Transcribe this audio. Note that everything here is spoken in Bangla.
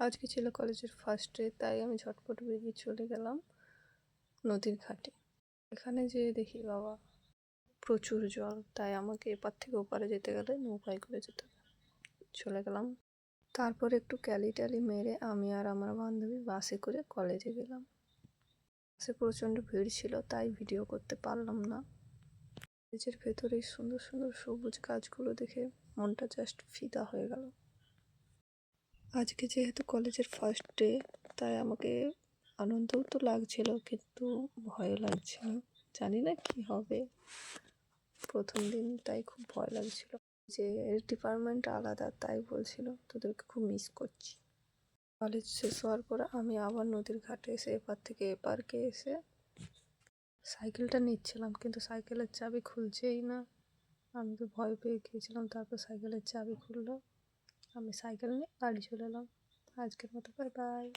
আজকে ছিল কলেজের ফার্স্ট ডে, তাই আমি ঝটপট বেরিয়ে চলে গেলাম নদীর ঘাটে। এখানে যেয়ে দেখি বাবা প্রচুর জল, তাই আমাকে এপার থেকে ওপারে যেতে গেলে নৌকায় করে যেতে হবে। চলে গেলাম। তারপর একটু ক্যালি মেরে আমি আর আমার বান্ধবী বাসে করে কলেজে গেলাম। বাসে প্রচণ্ড ভিড় ছিল, তাই ভিডিও করতে পারলাম না। কলেজের ভেতরে সুন্দর সুন্দর সবুজ গাছগুলো দেখে মনটা জাস্ট ফিদা হয়ে গেল। আজকে যেহেতু কলেজের ফার্স্ট ডে, তাই আমাকে আনন্দও তো লাগছিল, কিন্তু ভয়ও লাগছিল। জানি না কি হবে, প্রথম দিন, তাই খুব ভয় লাগছিল। যে ডিপার্টমেন্ট আলাদা, তাই বলছিল তোদেরকে খুব মিস করছি। কলেজ শেষ হওয়ার পর আমি আবার নদীর ঘাটে এসে এপার থেকে এপারকে এসে সাইকেলটা নিচ্ছিলাম, কিন্তু সাইকেলের চাবি খুলছেই না। আমি তো ভয় পেয়ে গিয়েছিলাম। তারপর সাইকেলের চাবি খুললো, আমি সাইকেল নিয়ে বাড়ি চলে এলাম। আজকের মতো বাই বাই।